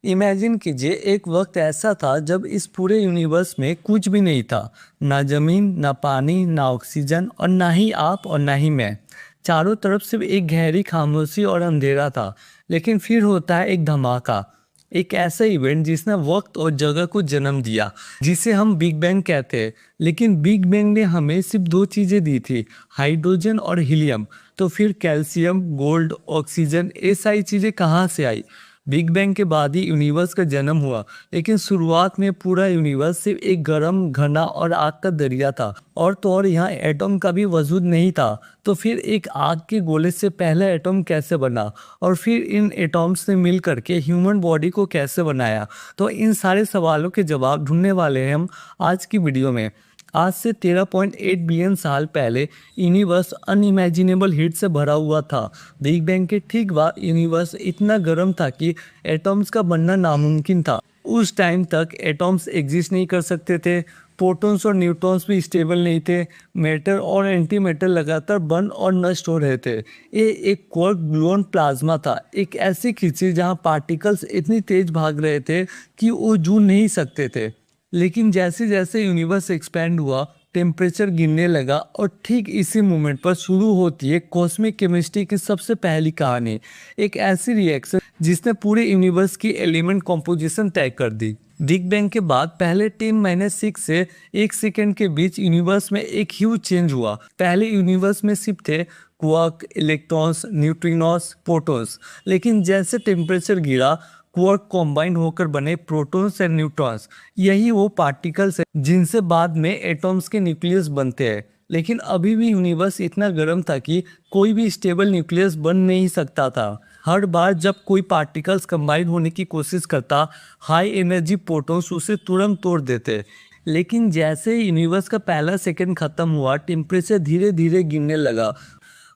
Imagine कीजिए एक वक्त ऐसा था जब इस पूरे यूनिवर्स में कुछ भी नहीं था। ना जमीन, ना पानी, ना ऑक्सीजन और ना ही आप और ना ही मैं। चारों तरफ सिर्फ एक गहरी खामोशी और अंधेरा था। लेकिन फिर होता है एक धमाका, एक ऐसा इवेंट जिसने वक्त और जगह को जन्म दिया, जिसे हम बिग बैंग कहते हैं। लेकिन बिग बैंग ने हमें सिर्फ दो चीजें दी थी, हाइड्रोजन और हीलियम। तो फिर कैल्शियम, गोल्ड, ऑक्सीजन, ये सारी चीजें कहाँ से आई? बिग बैंग के बाद ही यूनिवर्स का जन्म हुआ। लेकिन शुरुआत में पूरा यूनिवर्स सिर्फ एक गर्म, घना और आग का दरिया था। और तो और यहाँ एटम का भी वजूद नहीं था। तो फिर एक आग के गोले से पहला एटम कैसे बना, और फिर इन एटम्स ने मिल करके ह्यूमन बॉडी को कैसे बनाया? तो इन सारे सवालों के जवाब ढूंढने वाले हैं हम आज की वीडियो में। आज से 13.8 बिलियन साल पहले यूनिवर्स अनइमेजिनेबल हीट से भरा हुआ था। बिग बैंग के ठीक बाद यूनिवर्स इतना गर्म था कि एटम्स का बनना नामुमकिन था। उस टाइम तक एटम्स एग्जिस्ट नहीं कर सकते थे। प्रोटॉन्स और न्यूट्रॉन्स भी स्टेबल नहीं थे। मैटर और एंटी मैटर लगातार बन और नष्ट हो रहे थे। ये एक क्वार्क ग्लूऑन प्लाज्मा था, एक ऐसी खिंची जहाँ पार्टिकल्स इतनी तेज भाग रहे थे कि वो जू नहीं सकते थे। लेकिन जैसे जैसे यूनिवर्स एक्सपैंड हुआ, टेम्परेचर गिरने लगा और ठीक इसी मोमेंट पर शुरू होती है कॉस्मिक केमिस्ट्री की सबसे पहली कहानी। एक ऐसी रिएक्शन जिसने पूरे यूनिवर्स की एलिमेंट कॉम्पोजिशन तय कर दी। बिग बैंग के बाद पहले 10⁻6 से 1 सेकेंड के बीच यूनिवर्स में एक ह्यूज चेंज हुआ। पहले यूनिवर्स में सिर्फ थे क्वार्क, इलेक्ट्रॉन्स, न्यूट्रिनोस, प्रोटॉन्स। लेकिन जैसे टेम्परेचर गिरा, क्वार्क कॉम्बाइन होकर बने प्रोटॉन्स एंड न्यूट्रॉन्स। यही वो पार्टिकल्स हैं जिनसे बाद में एटॉम्स के न्यूक्लियस बनते हैं। लेकिन अभी भी यूनिवर्स इतना गर्म था कि कोई भी स्टेबल न्यूक्लियस बन नहीं सकता था। हर बार जब कोई पार्टिकल्स कंबाइन होने की कोशिश करता, हाई एनर्जी प्रोटॉन्स उसे तुरंत तोड़ देते। लेकिन जैसे ही यूनिवर्स का पहला सेकंड खत्म हुआ, टेम्परेचर धीरे धीरे गिरने लगा।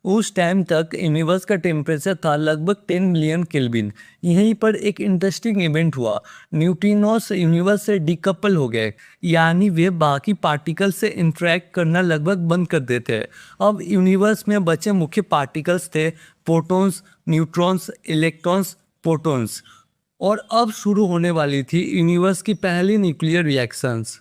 उस टाइम तक यूनिवर्स का टेम्परेचर था लगभग 10 मिलियन केल्विन। यहीं पर एक इंटरेस्टिंग इवेंट हुआ। न्यूट्रिनोस यूनिवर्स से डिकपल हो गए, यानी वे बाकी पार्टिकल्स से इंटरेक्ट करना लगभग बंद कर देते हैं। अब यूनिवर्स में बचे मुख्य पार्टिकल्स थे प्रोटॉन्स, न्यूट्रॉन्स, इलेक्ट्रॉन्स, प्रोटॉन्स। और अब शुरू होने वाली थी यूनिवर्स की पहली न्यूक्लियर रिएक्शंस।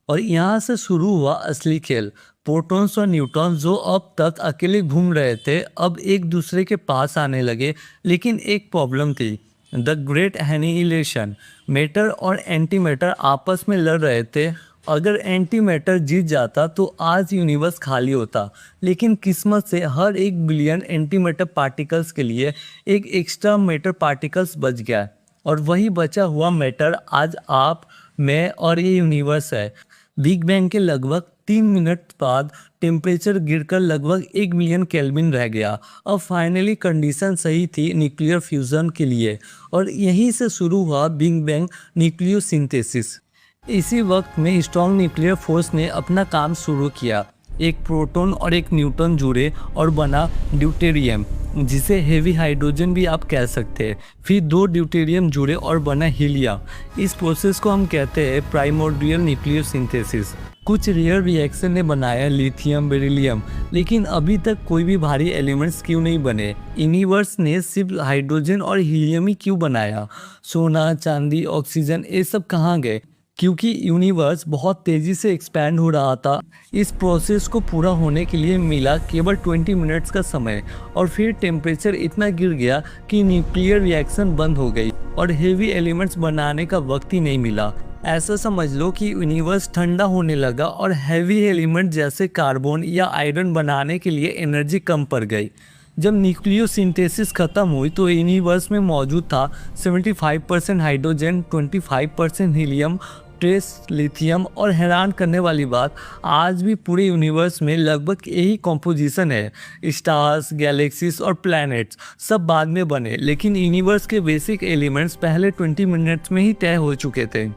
और यहाँ से शुरू हुआ असली खेल। प्रोटॉन्स और न्यूट्रॉन्स जो अब तक अकेले घूम रहे थे, अब एक दूसरे के पास आने लगे। लेकिन एक प्रॉब्लम थी, द ग्रेट एनिहिलेशन। मैटर और एंटी मैटर आपस में लड़ रहे थे। अगर एंटी मैटर जीत जाता तो आज यूनिवर्स खाली होता। लेकिन किस्मत से हर 1 बिलियन एंटी मैटर पार्टिकल्स के लिए एक एक्स्ट्रा मैटर पार्टिकल्स बच गया। और वही बचा हुआ मैटर आज आप, मैं और ये यूनिवर्स है। बिग बैंग के लगभग 3 मिनट बाद टेम्परेचर गिरकर लगभग 1 मिलियन केल्विन रह गया। अब फाइनली कंडीशन सही थी न्यूक्लियर फ्यूजन के लिए। और यहीं से शुरू हुआ बिग बैंग न्यूक्लियोसिंथेसिस। इसी वक्त में स्ट्रॉन्ग न्यूक्लियर फोर्स ने अपना काम शुरू किया। एक प्रोटॉन और एक न्यूट्रॉन जुड़े और बना ड्यूटेरियम, जिसे हेवी हाइड्रोजन भी आप कह सकते हैं। फिर 2 ड्यूटेरियम जुड़े और बना हीलियम। इस प्रोसेस को हम कहते हैं प्राइमोर्डियल न्यूक्लियोसिंथेसिस। कुछ रेयर रिएक्शन ने बनाया लिथियम, बेरिलियम। लेकिन अभी तक कोई भी भारी एलिमेंट्स क्यों नहीं बने? यूनिवर्स ने सिर्फ हाइड्रोजन और हीलियम ही क्यों बनाया? सोना, चांदी, ऑक्सीजन, ये सब कहाँ गए? क्योंकि यूनिवर्स बहुत तेज़ी से एक्सपैंड हो रहा था। इस प्रोसेस को पूरा होने के लिए मिला केवल 20 मिनट्स का समय। और फिर टेम्परेचर इतना गिर गया कि न्यूक्लियर रिएक्शन बंद हो गई और हेवी एलिमेंट्स बनाने का वक्त ही नहीं मिला। ऐसा समझ लो कि यूनिवर्स ठंडा होने लगा और हैवी एलिमेंट जैसे कार्बन या आयरन बनाने के लिए एनर्जी कम पड़ गई। जब न्यूक्लियोसिंथेसिस खत्म हुई तो यूनिवर्स में मौजूद था 75% हाइड्रोजन, 25% हीलियम, ट्रेस लिथियम। और हैरान करने वाली बात, आज भी पूरे यूनिवर्स में लगभग यही कॉम्पोजिशन है। स्टार्स, गैलेक्सीज और प्लैनेट्स सब बाद में बने, लेकिन यूनिवर्स के बेसिक एलिमेंट्स पहले 20 मिनट्स में ही तय हो चुके थे।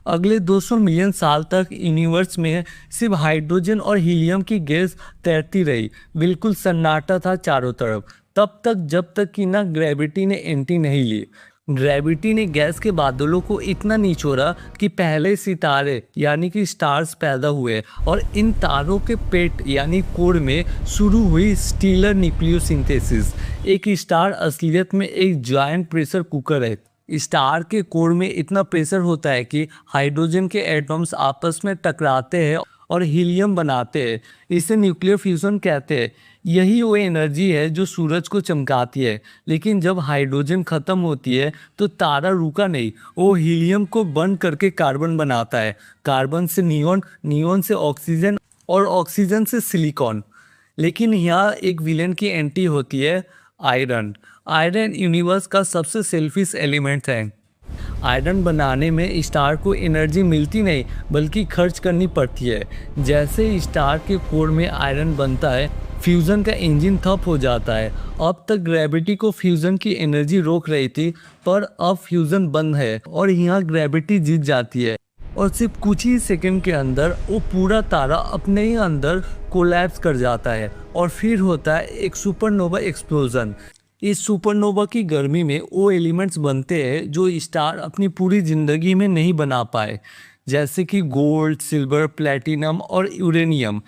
अगले 200 मिलियन साल तक यूनिवर्स में सिर्फ हाइड्रोजन और हीलियम की गैस तैरती रही। बिल्कुल सन्नाटा था चारों तरफ। तब तक जब तक कि ना ग्रेविटी ने एंट्री नहीं ली। ग्रेविटी ने गैस के बादलों को इतना निचोड़ा कि पहले सितारे यानी कि स्टार्स पैदा हुए। और इन तारों के पेट यानी कोर में शुरू हुई स्टीलर न्यूक्लियोसिंथेसिस। एक स्टार असलियत में एक जायंट प्रेशर कुकर है। स्टार के कोर में इतना प्रेशर होता है कि हाइड्रोजन के एटम्स आपस में टकराते हैं और हीलियम बनाते हैं। इसे न्यूक्लियर फ्यूजन कहते हैं। यही वो एनर्जी है जो सूरज को चमकाती है। लेकिन जब हाइड्रोजन खत्म होती है तो तारा रुका नहीं, वो हीलियम को बर्न करके कार्बन बनाता है। कार्बन से नियॉन, नियॉन से ऑक्सीजन और ऑक्सीजन से सिलिकॉन। लेकिन यहाँ एक विलेन की एंट्री होती है, आयरन। आयरन यूनिवर्स का सबसे सेल्फिश एलिमेंट है। आयरन बनाने में स्टार को एनर्जी मिलती नहीं बल्कि खर्च करनी पड़ती है। जैसे ही स्टार के कोर में आयरन बनता है, फ्यूज़न का इंजन ठप हो जाता है। अब तक ग्रेविटी को फ्यूज़न की एनर्जी रोक रही थी, पर अब फ्यूज़न बंद है और यहाँ ग्रेविटी जीत जाती है और सिर्फ कुछ ही सेकंड के अंदर वो पूरा तारा अपने ही अंदर कोलैप्स कर जाता है और फिर होता है एक सुपरनोवा एक्सप्लोजन। इस सुपरनोवा की गर्मी में वो एलिमेंट्स बनते हैं जो स्टार अपनी पूरी ज़िंदगी में नहीं बना पाए, जैसे कि गोल्ड, सिल्वर, प्लेटिनम और यूरेनियम।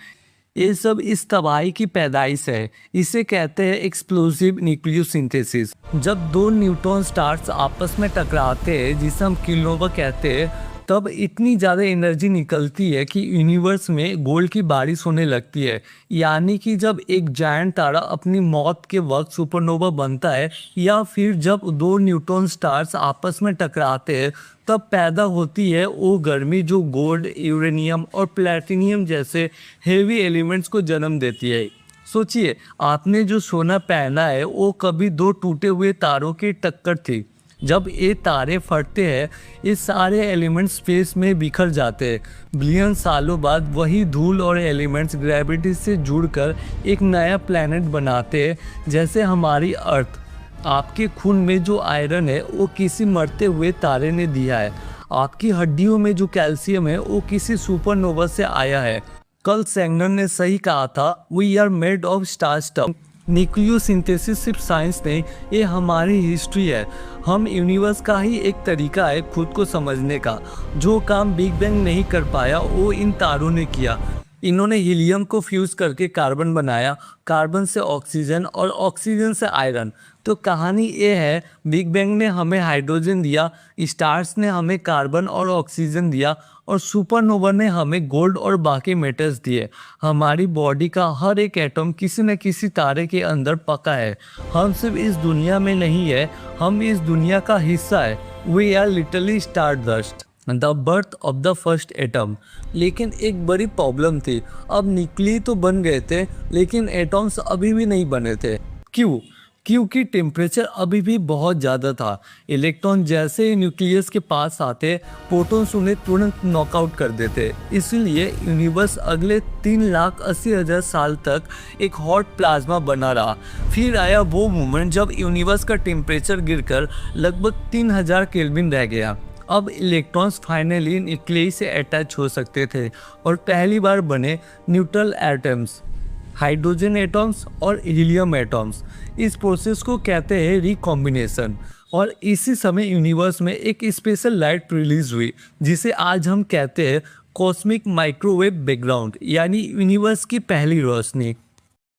ये सब इस तबाही की पैदाइश है। इसे कहते हैं एक्सप्लोसिव न्यूक्लियोसिंथेसिस। जब दो न्यूट्रॉन स्टार्स आपस में टकराते हैं, जिसे हम किलोनोवा कहते हैं, तब इतनी ज़्यादा एनर्जी निकलती है कि यूनिवर्स में गोल्ड की बारिश होने लगती है। यानी कि जब एक जायंट तारा अपनी मौत के वक्त सुपरनोवा बनता है या फिर जब दो न्यूट्रॉन स्टार्स आपस में टकराते हैं, तब पैदा होती है वो गर्मी जो गोल्ड, यूरेनियम और प्लेटिनियम जैसे हेवी एलिमेंट्स को जन्म देती है। सोचिए, आपने जो सोना पहना है वो कभी दो टूटे हुए तारों की टक्कर थी। जब ये तारे फटते हैं, ये सारे एलिमेंट्स स्पेस में बिखर जाते हैं। बिलियन सालों बाद वही धूल और एलिमेंट्स ग्रेविटी से जुड़कर एक नया प्लैनेट बनाते हैं, जैसे हमारी अर्थ। आपके खून में जो आयरन है वो किसी मरते हुए तारे ने दिया है। आपकी हड्डियों में जो कैल्शियम है वो किसी सुपरनोवा से आया है। कल सैंगनर ने सही कहा था, we are made of star stuff. Nucleosynthesis सिर्फ साइंस नहीं, ये हमारी हिस्ट्री है। हम यूनिवर्स का ही एक तरीका है खुद को समझने का। जो काम बिग बैंग नहीं कर पाया वो इन तारों ने किया। इन्होंने हीलियम को फ्यूज़ करके कार्बन बनाया, कार्बन से ऑक्सीजन और ऑक्सीजन से आयरन। तो कहानी ये है, बिग बैंग ने हमें हाइड्रोजन दिया, स्टार्स ने हमें कार्बन और ऑक्सीजन दिया और सुपरनोवा ने हमें गोल्ड और बाकी मेटल्स दिए। हमारी बॉडी का हर एक एटम किसी न किसी तारे के अंदर पका है। हम सिर्फ इस दुनिया में नहीं है, हम इस दुनिया का हिस्सा है। We are literally star dust, the birth of the first atom. लेकिन एक बड़ी प्रॉब्लम थी। अब न्यूक्लियस तो बन गए थे लेकिन एटम्स अभी भी नहीं बने थे। क्यों? क्योंकि टेम्परेचर अभी भी बहुत ज़्यादा था। इलेक्ट्रॉन जैसे ही न्यूक्लियस के पास आते, प्रोटॉन्स उन्हें तुरंत नॉकआउट कर देते। इसलिए यूनिवर्स अगले 3,80,000 साल तक एक हॉट प्लाज्मा बना रहा। फिर आया वो मोमेंट जब यूनिवर्स का टेम्परेचर गिरकर लगभग 3,000 केल्विन रह गया। अब इलेक्ट्रॉन्स फाइनली न्यूक्लियस से अटैच हो सकते थे और पहली बार बने न्यूट्रल एटम्स, हाइड्रोजन एटम्स और हीलियम एटम्स। इस प्रोसेस को कहते हैं रिकॉम्बिनेशन। और इसी समय यूनिवर्स में एक स्पेशल लाइट रिलीज हुई जिसे आज हम कहते हैं कॉस्मिक माइक्रोवेव बैकग्राउंड, यानी यूनिवर्स की पहली रोशनी।